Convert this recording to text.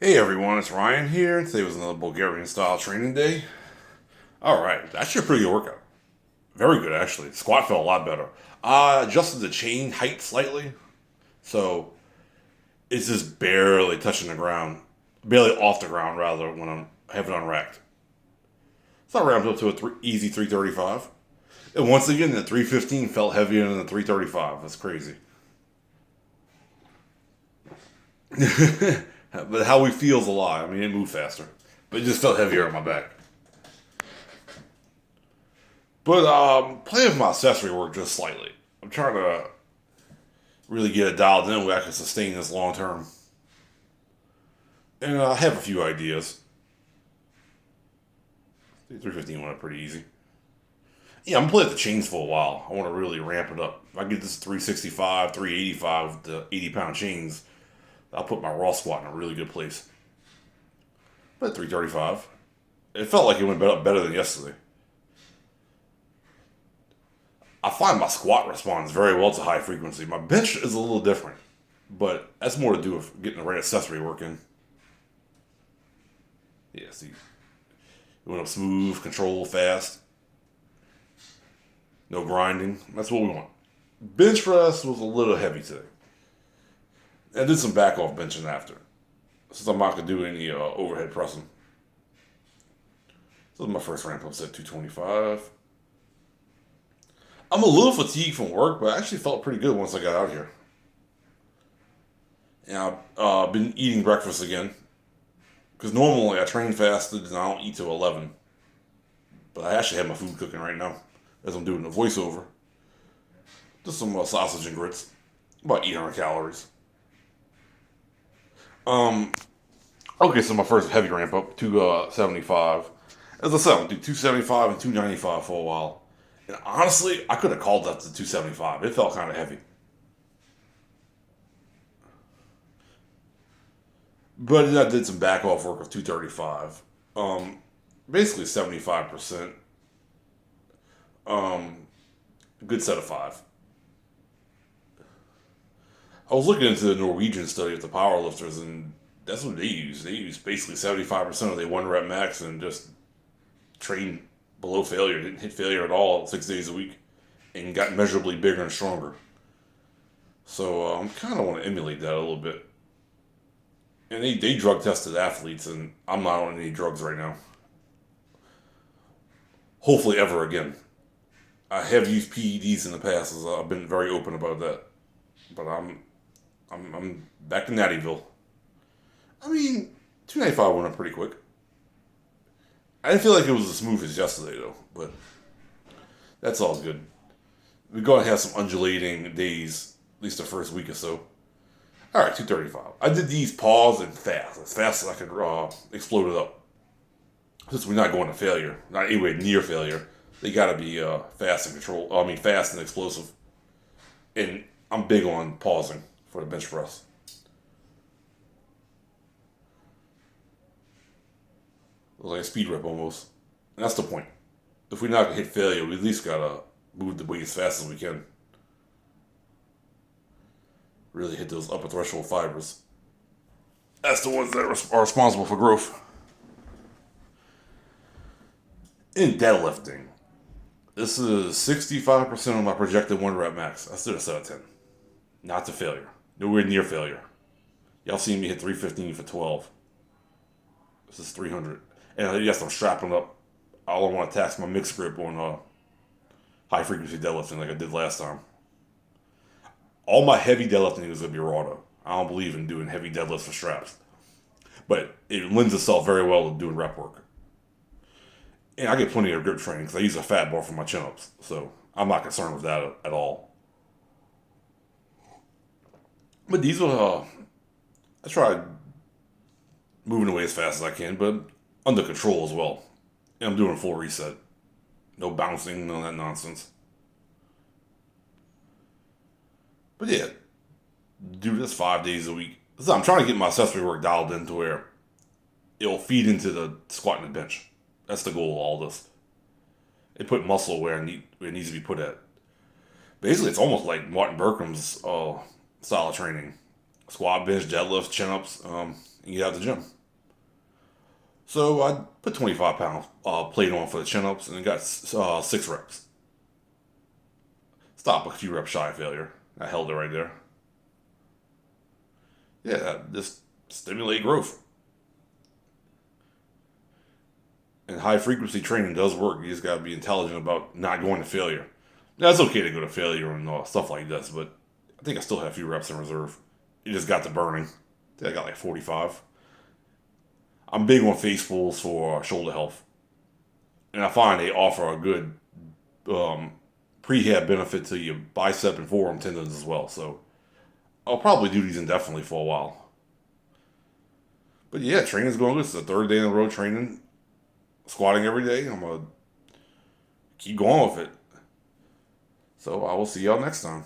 Hey everyone, it's Ryan here. Today was another Bulgarian style training day. Alright, that's a pretty good workout. Very good actually. Squat felt a lot better. I adjusted the chain height slightly, so it's just barely touching the ground. Barely off the ground rather when I'm having it unracked. So I ramped up to easy 335. And once again, the 315 felt heavier than the 335. That's crazy. But how we feel's a lie. I mean, it moved faster. But it just felt heavier on my back. But playing with my accessory work just slightly. I'm trying to really get it dialed in where I can sustain this long term. And I have a few ideas. 315 went up pretty easy. Yeah, I'm gonna play with the chains for a while. I want to really ramp it up. If I get this 365, 385 with the 80-pound chains, I'll put my raw squat in a really good place. But 335, it felt like it went better than yesterday. I find my squat responds very well to high frequency. My bench is a little different, but that's more to do with getting the right accessory working. Yeah, see, it went up smooth, controlled, fast, no grinding. That's what we want. Bench press was a little heavy today. I did some back off benching after, since I'm not gonna do any overhead pressing. So my first ramp up set 225. I'm a little fatigued from work, but I actually felt pretty good once I got out here. And I've been eating breakfast again. Because normally I train fasted and I don't eat till 11. But I actually have my food cooking right now as I'm doing the voiceover. Just some sausage and grits. About 800 calories. Okay, so my first heavy ramp up, 275. As I said, I'll do 275 and 295 for a while. And honestly, I could have called that to 275. It felt kind of heavy. But then I did some back off work of 235. Basically 75%. Um, Good set of five. I was looking into the Norwegian study of the powerlifters, and that's what they use. They use basically 75% of their one rep max and just train below failure. Didn't hit failure at all 6 days a week and got measurably bigger and stronger. So I kind of want to emulate that a little bit. And they drug tested athletes, and I'm not on any drugs right now. Hopefully, ever again. I have used PEDs in the past, as I've been very open about that. But I'm back to Nattyville. I mean, 295 went up pretty quick. I didn't feel like it was as smooth as yesterday, though. But that's all good. We're going to have some undulating days, at least the first week or so. All right, 235. I did these pause and fast, as fast as I could explode it up. Since we're not going to failure, not anywhere near failure, they got to be fast and control. I mean, fast and explosive. And I'm big on pausing for the bench press. Like a speed rep almost. And that's the point. If we're not gonna hit failure, we at least gotta move the weight as fast as we can. Really hit those upper threshold fibers. That's the ones that are responsible for growth. In deadlifting, this is 65% of my projected one rep max. I stood a set of 10. Not to failure. Nowhere near failure. Y'all seen me hit 315 for 12. This is 300. And yes, I'm strapping up. I don't want to tax my mixed grip on high frequency deadlifting like I did last time. All my heavy deadlifting is going to be raw though. I don't believe in doing heavy deadlifts for straps. But it lends itself very well to doing rep work. And I get plenty of grip training because I use a fat bar for my chin ups. So I'm not concerned with that at all. But these are, I try moving away as fast as I can, but under control as well. And I'm doing a full reset. No bouncing, none of that nonsense. But yeah, do this 5 days a week. So I'm trying to get my accessory work dialed in to where it'll feed into the squat and the bench. That's the goal of all this. They put muscle where it needs to be put at. Basically, it's almost like Martin Berkham's style of training. Squat, bench, deadlift, chin-ups. and get out of the gym. So I put 25-pound plate on for the chin ups and got 6 reps. Stop a few reps shy of failure. I held it right there. Yeah, just stimulate growth. And high frequency training does work. You just got to be intelligent about not going to failure. Now, it's okay to go to failure and stuff like this, but I think I still have a few reps in reserve. You just got to burning. I think I got like 45. I'm big on face pulls for shoulder health. And I find they offer a good prehab benefit to your bicep and forearm tendons as well. So I'll probably do these indefinitely for a while. But yeah, training's going good. It's the third day in a row training, squatting every day. I'm going to keep going with it. So I will see y'all next time.